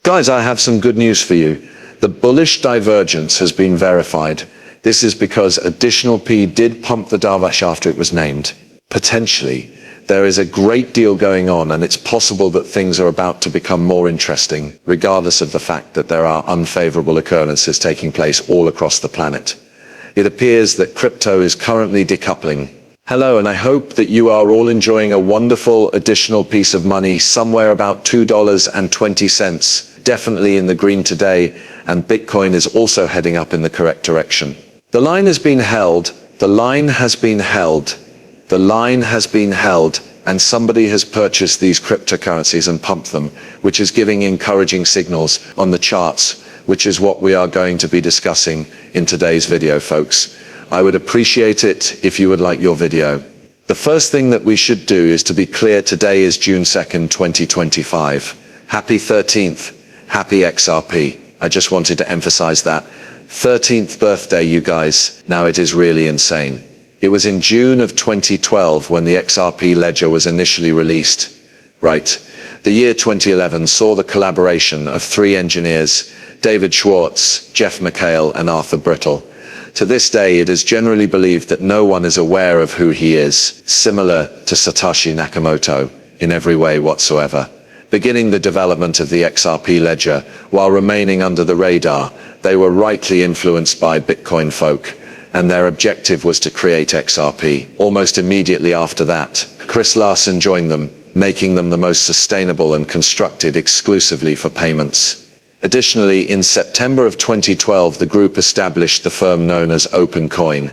Guys, I have some good news for you. The bullish divergence has been verified. This is because additional P did pump the Darvash after it was named. Potentially, there is a great deal going on, and it's possible that things are about to become more interesting, regardless of the fact that there are unfavorable occurrences taking place all across the planet. It appears that crypto is currently decoupling. Hello, and I hope that you are all enjoying a wonderful additional piece of money somewhere about $2.20. Definitely in the green today, and Bitcoin is also heading up in the correct direction. The line has been held, the line has been held, the line has been held, and somebody has purchased these cryptocurrencies and pumped them, which is giving encouraging signals on the charts, which is what we are going to be discussing in today's video, folks. I would appreciate it if you would like your video. The first thing that we should do is to be clear, today is June 2nd, 2025. Happy 13th. Happy XRP. I just wanted to emphasize that. 13th birthday, you guys. Now it is really insane. It was in June of 2012 when the XRP ledger was initially released. Right. The year 2011 saw the collaboration of three engineers, David Schwartz, Jeff McHale, and Arthur Brittle. To this day, it is generally believed that no one is aware of who he is, similar to Satoshi Nakamoto, in every way whatsoever. Beginning the development of the XRP ledger, while remaining under the radar, they were rightly influenced by Bitcoin folk, and their objective was to create XRP. Almost immediately after that, Chris Larsson joined them, making them the most sustainable and constructed exclusively for payments. Additionally, in September of 2012, the group established the firm known as OpenCoin.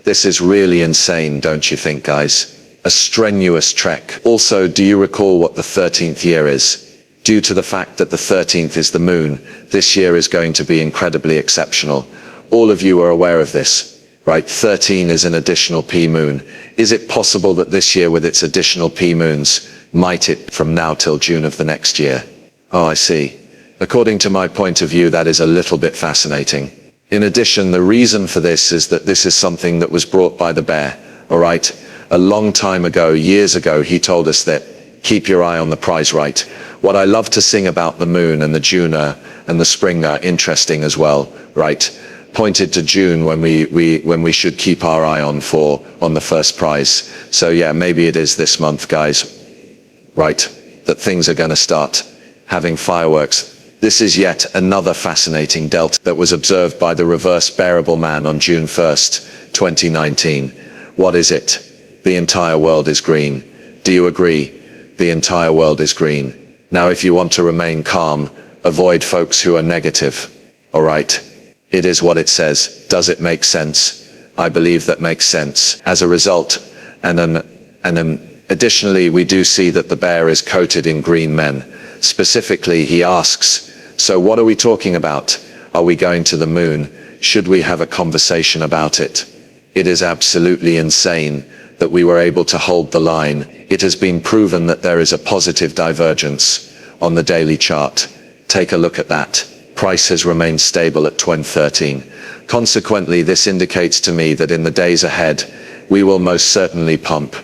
This is really insane, don't you think, guys? A strenuous trek. Also, do you recall what the 13th year is? Due to the fact that the 13th is the moon, this year is going to be incredibly exceptional. All of you are aware of this, right? 13 is an additional P moon. Is it possible that this year, with its additional P moons, might it from now till June of the next year? Oh, I see. According to my point of view, that is a little bit fascinating. In addition, the reason for this is that this is something that was brought by the bear, all right? A long time ago, years ago, he told us that, keep your eye on the prize, right? What I love to sing about the moon and the Juna and the spring are interesting as well, right? Pointed to June when we should keep our eye on the first prize. So yeah, maybe it is this month, guys, right? That things are gonna start having fireworks. This is yet another fascinating delta that was observed by the reverse bearable man on June 1st, 2019. What is it? The entire world is green. Do you agree? The entire world is green. Now, if you want to remain calm, avoid folks who are negative. All right? It is what it says. Does it make sense? I believe that makes sense. As a result, additionally, we do see that the bear is coated in green men. Specifically, he asks, so what are we talking about? Are we going to the moon? Should we have a conversation about it? It is absolutely insane that we were able to hold the line. It has been proven that there is a positive divergence on the daily chart. Take a look at that. Price has remained stable at 2013. Consequently, this indicates to me that in the days ahead, we will most certainly pump.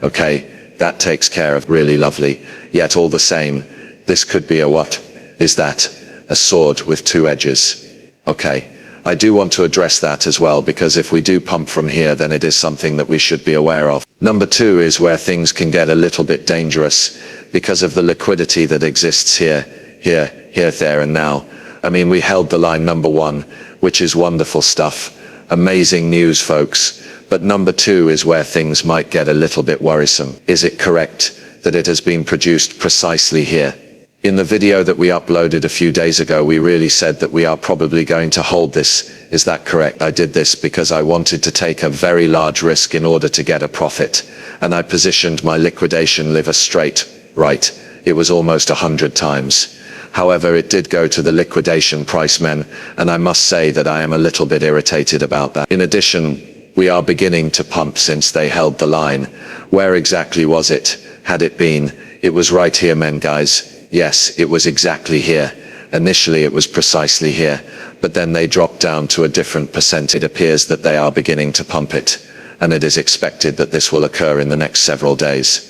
Okay, that takes care of really lovely. Yet all the same, this could be a what? Is that a sword with two edges? Okay. I do want to address that as well, because if we do pump from here, then it is something that we should be aware of. Number two is where things can get a little bit dangerous because of the liquidity that exists here, there and now. I mean, we held the line number one, which is wonderful stuff. Amazing news, folks. But number two is where things might get a little bit worrisome. Is it correct that it has been produced precisely here? In the video that we uploaded a few days ago, we really said that we are probably going to hold this. Is that correct? I did this because I wanted to take a very large risk in order to get a profit. And I positioned my liquidation lever straight, right? It was almost 100 times. However, it did go to the liquidation price men, and I must say that I am a little bit irritated about that. In addition, we are beginning to pump since they held the line. Where exactly was it? Had it been? It was right here, men, guys. Yes, it was exactly here. Initially it was precisely here, but then they dropped down to a different percent. It appears that they are beginning to pump it, and it is expected that this will occur in the next several days.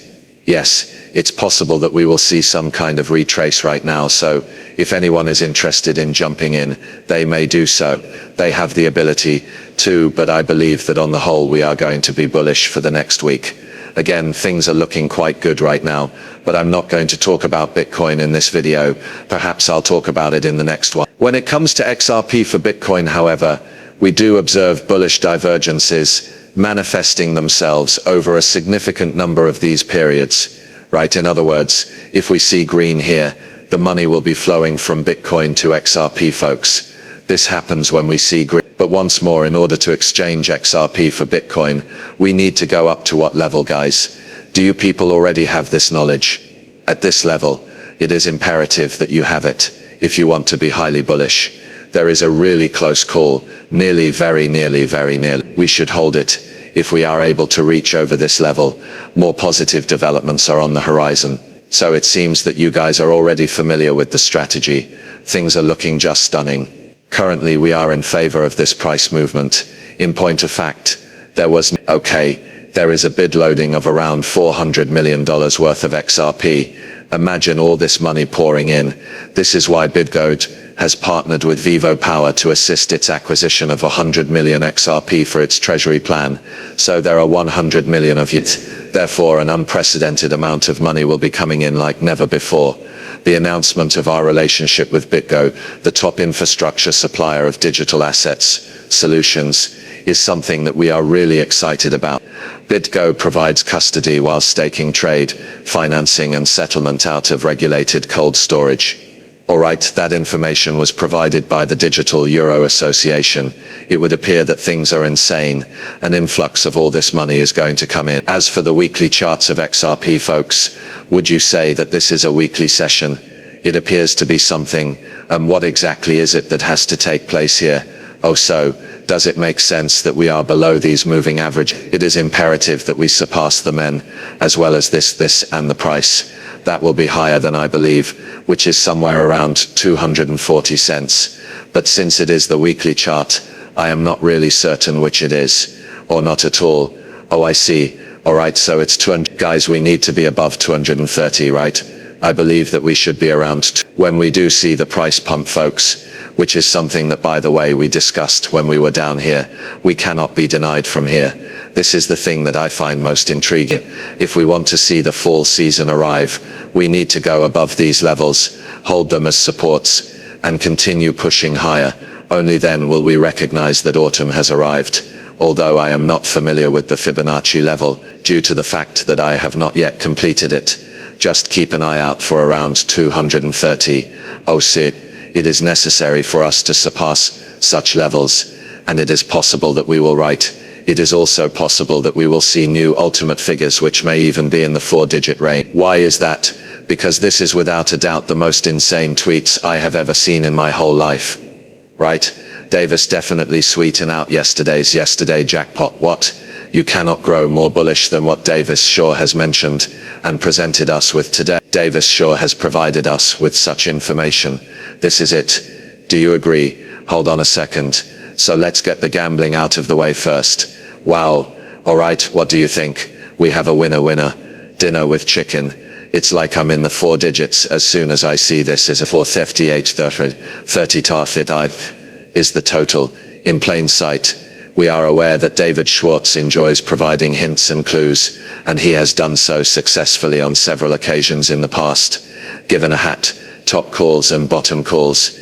Yes, it's possible that we will see some kind of retrace right now, so if anyone is interested in jumping in, they may do so. They have the ability to, but I believe that on the whole we are going to be bullish for the next week. Again, things are looking quite good right now, but I'm not going to talk about Bitcoin in this video. Perhaps I'll talk about it in the next one. When it comes to XRP for Bitcoin, however, we do observe bullish divergences manifesting themselves over a significant number of these periods, right? In other words, if we see green here, the money will be flowing from Bitcoin to XRP, folks. This happens when we see green. But once more, in order to exchange XRP for Bitcoin, we need to go up to what level, guys? Do you people already have this knowledge? At this level, it is imperative that you have it if you want to be highly bullish. There is a really close call, very nearly. We should hold it. If we are able to reach over this level, more positive developments are on the horizon. So it seems that you guys are already familiar with the strategy. Things are looking just stunning. Currently, we are in favor of this price movement. In point of fact, there is a bid loading of around $400 million worth of XRP. Imagine all this money pouring in. This is why BitGo has partnered with Vivo Power to assist its acquisition of 100 million XRP for its treasury plan. So there are 100 million of it. Therefore, an unprecedented amount of money will be coming in like never before. The announcement of our relationship with BitGo, the top infrastructure supplier of digital assets solutions, is something that we are really excited about. BitGo provides custody while staking trade, financing and settlement out of regulated cold storage. Alright, that information was provided by the Digital Euro Association. It would appear that things are insane. An influx of all this money is going to come in. As for the weekly charts of XRP, folks, would you say that this is a weekly session? It appears to be something. What exactly is it that has to take place here? Does it make sense that we are below these moving average? It is imperative that we surpass the men, as well as this and the price. That will be higher than I believe, which is somewhere around 240 cents. But since it is the weekly chart, I am not really certain which it is, or not at all. Oh, I see. Alright, so it's 200. Guys, we need to be above 230, right? I believe that we should be around when we do see the price pump, folks, which is something that, by the way, we discussed when we were down here. We cannot be denied from here. This is the thing that I find most intriguing. If we want to see the fall season arrive, we need to go above these levels, hold them as supports, and continue pushing higher. Only then will we recognize that autumn has arrived. Although I am not familiar with the Fibonacci level, due to the fact that I have not yet completed it. Just keep an eye out for around 230. It is necessary for us to surpass such levels, and it is possible that we will write. It is also possible that we will see new ultimate figures which may even be in the 4-digit range. Why is that? Because this is without a doubt the most insane tweets I have ever seen in my whole life. Right? Davis definitely sweetened out yesterday jackpot. What? You cannot grow more bullish than what Davis Shaw has mentioned and presented us with today. Davis Shaw has provided us with such information. This is it. Do you agree? Hold on a second. So let's get the gambling out of the way first. Wow. Alright, what do you think? We have a winner. Dinner with chicken. It's like I'm in the 4 digits as soon as I see this is a 458 30 target is the total. In plain sight. We are aware that David Schwartz enjoys providing hints and clues, and he has done so successfully on several occasions in the past. Given a hat, top calls and bottom calls,